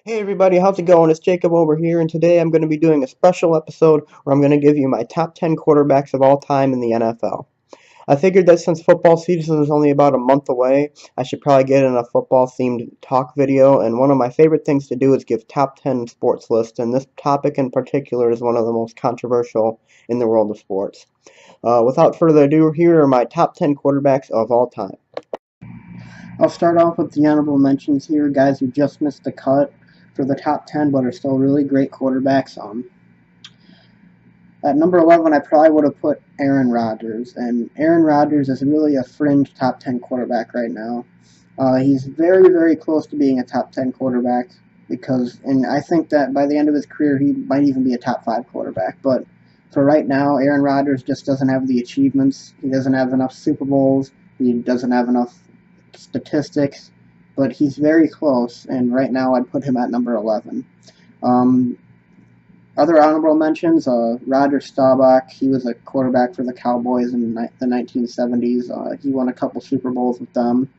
Hey everybody, how's it going? It's Jacob over here, and today I'm going to be doing a special episode where I'm going to give you my top 10 quarterbacks of all time in the NFL. I figured that since football season is only about a month away, I should probably get in a football themed talk video, and one of my favorite things to do is give top 10 sports lists, and this topic in particular is one of the most controversial in the world of sports. Without further ado, here are my top 10 quarterbacks of all time. I'll start off with the honorable mentions here, guys who just missed the cut for the top 10 but are still really great quarterbacks. At number 11, I probably would have put Aaron Rodgers, and Aaron Rodgers is really a fringe top 10 quarterback right now. He's very, very close to being a top 10 quarterback and I think that by the end of his career, he might even be a top 5 quarterback. But for right now, Aaron Rodgers just doesn't have the achievements. He doesn't have enough Super Bowls. He doesn't have enough statistics, but he's very close, and right now I'd put him at number 11. Other honorable mentions, Roger Staubach. He was a quarterback for the Cowboys in the 1970s. He won a couple Super Bowls with them.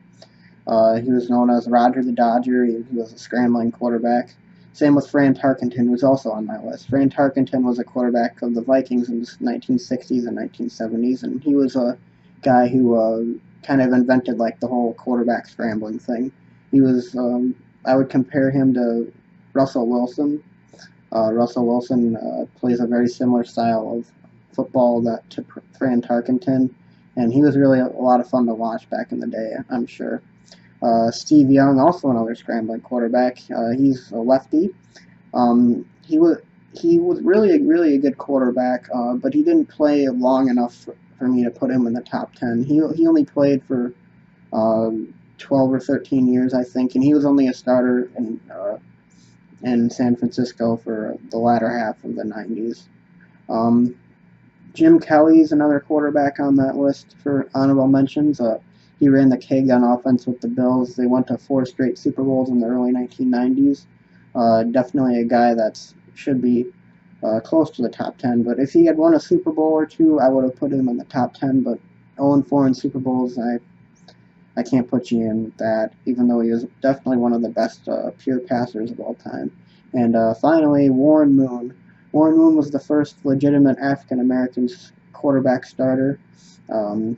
He was known as Roger the Dodger. He was a scrambling quarterback. Same with Fran Tarkenton, who's also on my list. Fran Tarkenton was a quarterback of the Vikings in the 1960s and 1970s, and he was a guy who kind of invented like the whole quarterback scrambling thing. He was, I would compare him to Russell Wilson. Russell Wilson plays a very similar style of football to Fran Tarkenton, and he was really a lot of fun to watch back in the day, I'm sure. Steve Young, also another scrambling quarterback. He's a lefty. He was really a good quarterback, but he didn't play long enough for me to put him in the top 10. He only played for 12 or 13 years, I think, and he was only a starter in San Francisco for the latter half of the 90s. Jim Kelly's another quarterback on that list for honorable mentions. He ran the K-gun offense with the Bills. They went to 4 straight Super Bowls in the early 1990s. Definitely a guy that should be close to the top 10. But if he had won a Super Bowl or two, I would have put him in the top 10. But 0-4 in Super Bowls, I can't put you in that, even though he was definitely one of the best pure passers of all time. And finally, Warren Moon. Warren Moon was the first legitimate African-American quarterback starter.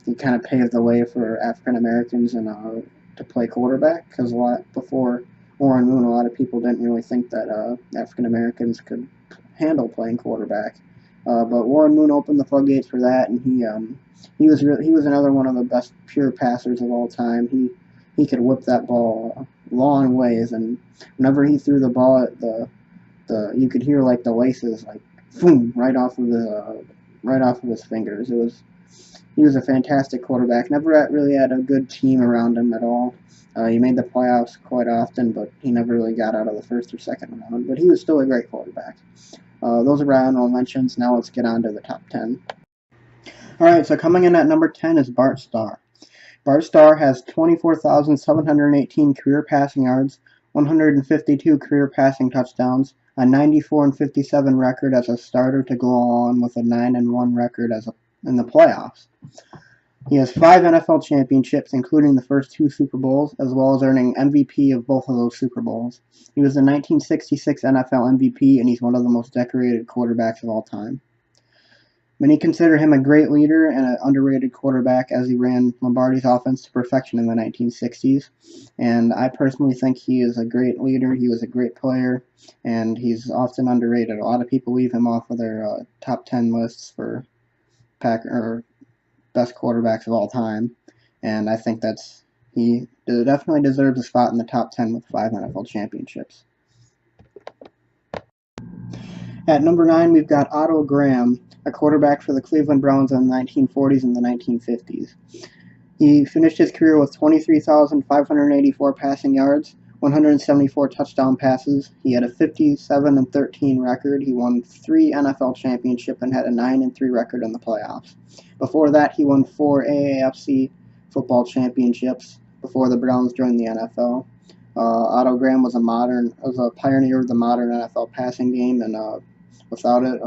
He kind of paved the way for African-Americans to play quarterback, because before Warren Moon, a lot of people didn't really think that African-Americans could handle playing quarterback. But Warren Moon opened the floodgates for that, and he was another one of the best pure passers of all time. He could whip that ball long ways, and whenever he threw the ball at you could hear like the laces like boom right off of his fingers. He was a fantastic quarterback. Never really had a good team around him at all. He made the playoffs quite often, but he never really got out of the first or second round. But he was still a great quarterback. Those are my honorable mentions. Now let's get on to the top 10. Alright, so coming in at number 10 is Bart Starr. Bart Starr has 24,718 career passing yards, 152 career passing touchdowns, a 94-57 record as a starter to go on with a 9-1 record in the playoffs. He has 5 NFL championships, including the first 2 Super Bowls, as well as earning MVP of both of those Super Bowls. He was the 1966 NFL MVP, and he's one of the most decorated quarterbacks of all time. Many consider him a great leader and an underrated quarterback, as he ran Lombardi's offense to perfection in the 1960s. And I personally think he is a great leader. He was a great player, and he's often underrated. A lot of people leave him off of their top 10 lists for best quarterbacks of all time. And I think he definitely deserves a spot in the top 10 with 5 NFL championships. At number 9, we've got Otto Graham, a quarterback for the Cleveland Browns in the 1940s and the 1950s. He finished his career with 23,584 passing yards, 174 touchdown passes. He had a 57-13 record. He won 3 NFL championships and had a 9-3 record in the playoffs. Before that, he won 4 AAFC football championships before the Browns joined the NFL. Otto Graham was a pioneer of the modern NFL passing game, and without it,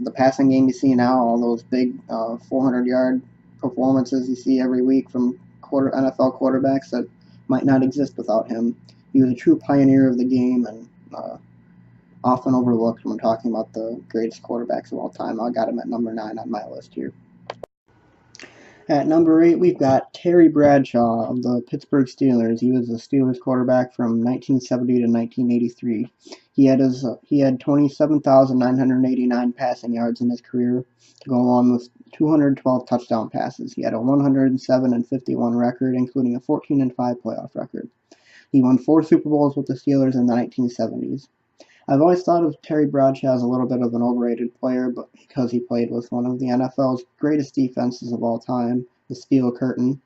the passing game you see now, all those big 400-yard performances you see every week from NFL quarterbacks, that might not exist without him. he was a true pioneer of the game and often overlooked when talking about the greatest quarterbacks of all time. I got him at number 9 on my list here. At number 8, we've got Terry Bradshaw of the Pittsburgh Steelers. He was the Steelers quarterback from 1970 to 1983. He had 27,989 passing yards in his career to go along with 212 touchdown passes. He had a 107-51 record, including a 14-5 playoff record. He won 4 Super Bowls with the Steelers in the 1970s. I've always thought of Terry Bradshaw as a little bit of an overrated player, but because he played with one of the NFL's greatest defenses of all time, the Steel Curtain.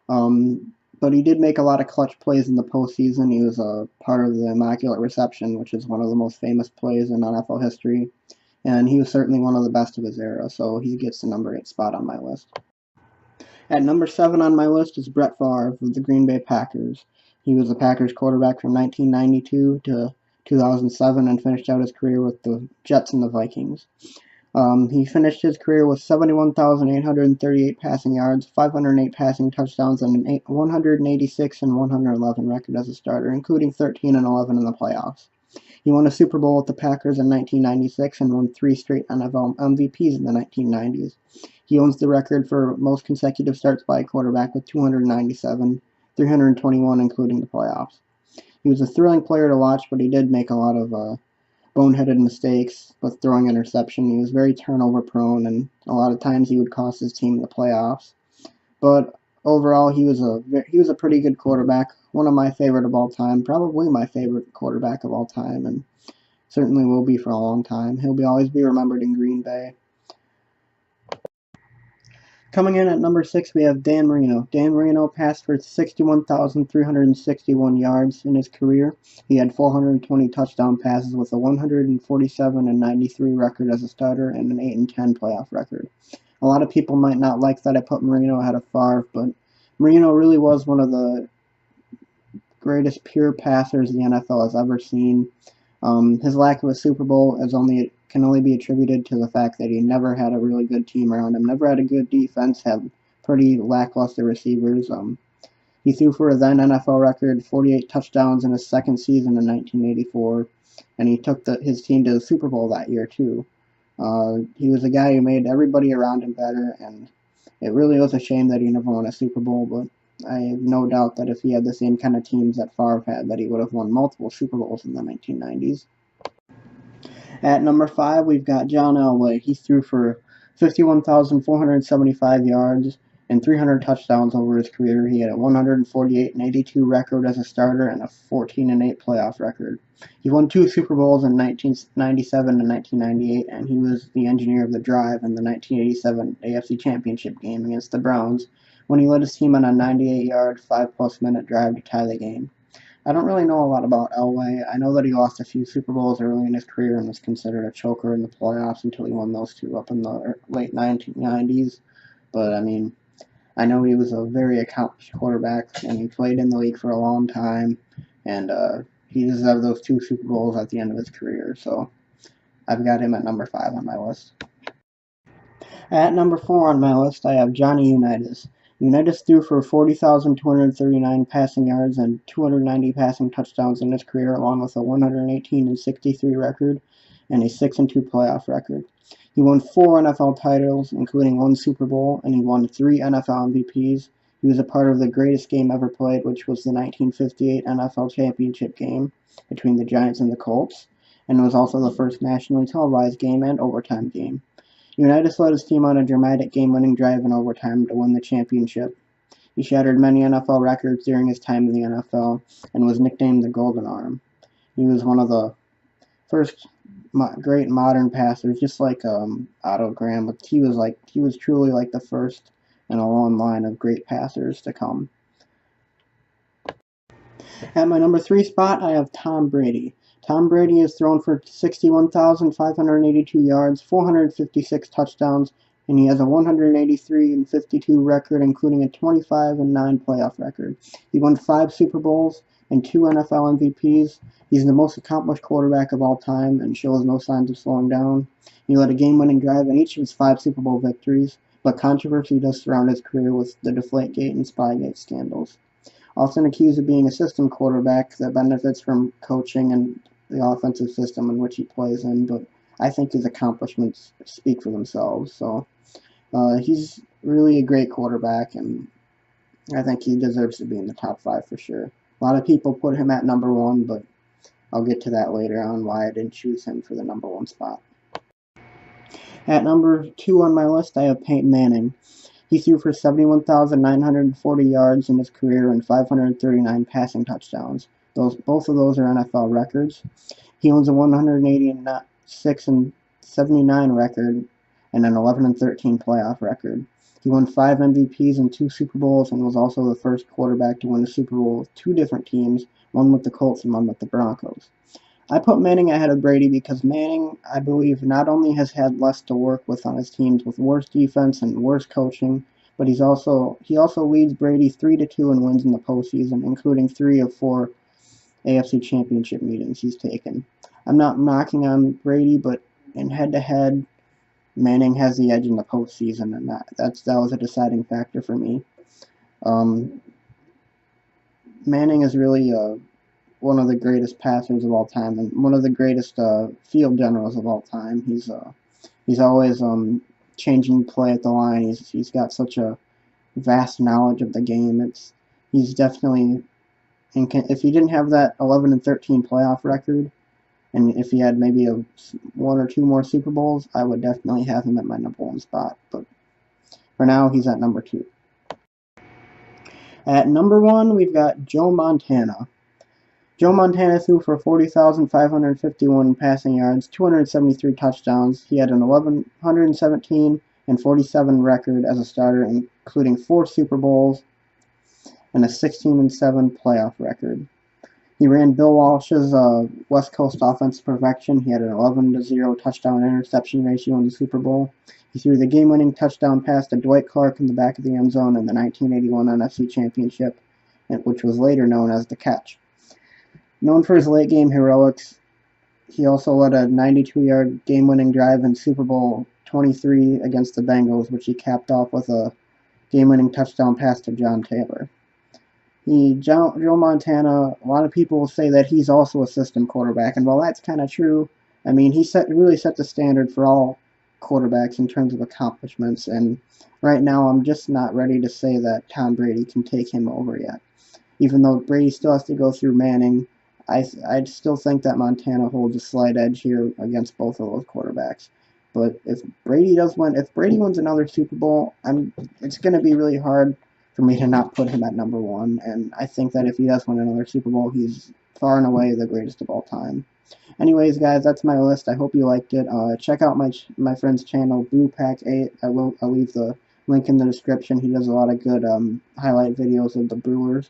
But he did make a lot of clutch plays in the postseason. He was a part of the Immaculate Reception, which is one of the most famous plays in NFL history, and he was certainly one of the best of his era, so he gets the number 8 spot on my list. At number 7 on my list is Brett Favre of the Green Bay Packers. He was the Packers quarterback from 1992 to 2007 and finished out his career with the Jets and the Vikings. He finished his career with 71,838 passing yards, 508 passing touchdowns, and an 186 and 111 record as a starter, including 13 and 11 in the playoffs. He won a Super Bowl with the Packers in 1996 and won 3 straight NFL MVPs in the 1990s. He owns the record for most consecutive starts by a quarterback with 297, 321 including the playoffs. He was a thrilling player to watch, but he did make a lot of boneheaded mistakes with throwing interception. He was very turnover prone, and a lot of times he would cost his team the playoffs. But overall, he was a pretty good quarterback, one of my favorite of all time, probably my favorite quarterback of all time, and certainly will be for a long time. He'll always be remembered in Green Bay. Coming in at number 6, we have Dan Marino. Dan Marino passed for 61,361 yards in his career. He had 420 touchdown passes with a 147-93 record as a starter and an 8-10 playoff record. A lot of people might not like that I put Marino ahead of Favre, but Marino really was one of the greatest pure passers the NFL has ever seen. His lack of a Super Bowl can only be attributed to the fact that he never had a really good team around him, never had a good defense, had pretty lackluster receivers. He threw for a then NFL record 48 touchdowns in his second season in 1984, and he took his team to the Super Bowl that year too. He was a guy who made everybody around him better, and it really was a shame that he never won a Super Bowl, but I have no doubt that if he had the same kind of teams that Favre had, that he would have won multiple Super Bowls in the 1990s. At number 5, we've got John Elway. He threw for 51,475 yards and 300 touchdowns over his career. He had a 148-82 record as a starter and a 14-8 playoff record. He won 2 Super Bowls in 1997 and 1998, and he was the engineer of the drive in the 1987 AFC Championship game against the Browns when he led his team on a 98-yard, 5+ minute drive to tie the game. I don't really know a lot about Elway. I know that he lost a few Super Bowls early in his career and was considered a choker in the playoffs until he won those 2 up in the late 1990s. But, I mean, I know he was a very accomplished quarterback, and he played in the league for a long time, and he deserved those 2 Super Bowls at the end of his career. So I've got him at number 5 on my list. At number 4 on my list, I have Johnny Unitas. Unitas threw for 40,239 passing yards and 290 passing touchdowns in his career, along with a 118-63 record and a 6-2 playoff record. He won 4 NFL titles, including 1 Super Bowl, and he won 3 NFL MVPs. He was a part of the greatest game ever played, which was the 1958 NFL Championship game between the Giants and the Colts, and was also the first nationally televised game and overtime game. Unitas led his team on a dramatic game-winning drive in overtime to win the championship. He shattered many NFL records during his time in the NFL and was nicknamed the Golden Arm. He was one of the first great modern passers, just like Otto Graham, but he was truly like the first in a long line of great passers to come. At my number 3 spot, I have Tom Brady. Tom Brady has thrown for 61,582 yards, 456 touchdowns, and he has a 183-52 record, including a 25-9 playoff record. He won 5 Super Bowls and 2 NFL MVPs. He's the most accomplished quarterback of all time and shows no signs of slowing down. He led a game-winning drive in each of his 5 Super Bowl victories, but controversy does surround his career with the Deflategate and Spygate scandals. often accused of being a system quarterback that benefits from coaching and the offensive system in which he plays in, but I think his accomplishments speak for themselves. So he's really a great quarterback, and I think he deserves to be in the top 5 for sure. A lot of people put him at number 1, but I'll get to that later on why I didn't choose him for the number 1 spot. At number 2 on my list, I have Peyton Manning. He threw for 71,940 yards in his career and 539 passing touchdowns. Both of those are NFL records. He owns a 186-79 record and an 11-13 playoff record. He won 5 MVPs and 2 Super Bowls and was also the first quarterback to win a Super Bowl with 2 different teams, one with the Colts and one with the Broncos. I put Manning ahead of Brady because Manning, I believe, not only has had less to work with on his teams with worse defense and worse coaching, but he also leads Brady 3-2 in wins in the postseason, including 3 of 4 AFC Championship meetings he's taken. I'm not knocking on Brady, but in head-to-head, Manning has the edge in the postseason, and that was a deciding factor for me. Manning is really one of the greatest passers of all time, and one of the greatest field generals of all time. He's always changing play at the line. He's got such a vast knowledge of the game. He's definitely, if he didn't have that 11-13 playoff record, and if he had maybe 1 or 2 more Super Bowls, I would definitely have him at my number 1 spot. But for now, he's at number 2. At number 1, we've got Joe Montana. Joe Montana threw for 40,551 passing yards, 273 touchdowns. He had an 1,117-47 record as a starter, including 4 Super Bowls and a 16-7 playoff record. He ran Bill Walsh's West Coast offense to perfection. He had an 11-0 touchdown interception ratio in the Super Bowl. He threw the game-winning touchdown pass to Dwight Clark in the back of the end zone in the 1981 NFC Championship, which was later known as the Catch. Known for his late-game heroics, he also led a 92-yard game-winning drive in Super Bowl 23 against the Bengals, which he capped off with a game-winning touchdown pass to John Taylor. Joe Montana, a lot of people will say that he's also a system quarterback, and while that's kind of true, I mean, he really set the standard for all quarterbacks in terms of accomplishments, and right now I'm just not ready to say that Tom Brady can take him over yet. Even though Brady still has to go through Manning, I still think that Montana holds a slight edge here against both of those quarterbacks. But if Brady wins another Super Bowl, it's going to be really hard for me to not put him at number 1. And I think that if he does win another Super Bowl, he's far and away the greatest of all time. Anyways, guys, that's my list. I hope you liked it. Check out my friend's channel, BrewPack8. I'll leave the link in the description. He does a lot of good highlight videos of the Brewers.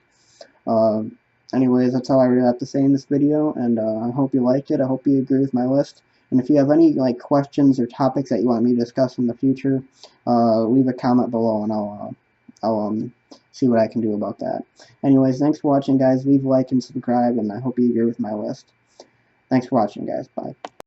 Anyways, that's all I really have to say in this video, and I hope you liked it. I hope you agree with my list. And if you have any questions or topics that you want me to discuss in the future, leave a comment below, and I'll see what I can do about that. Anyways, thanks for watching, guys. Leave a like and subscribe, and I hope you agree with my list. Thanks for watching, guys. Bye.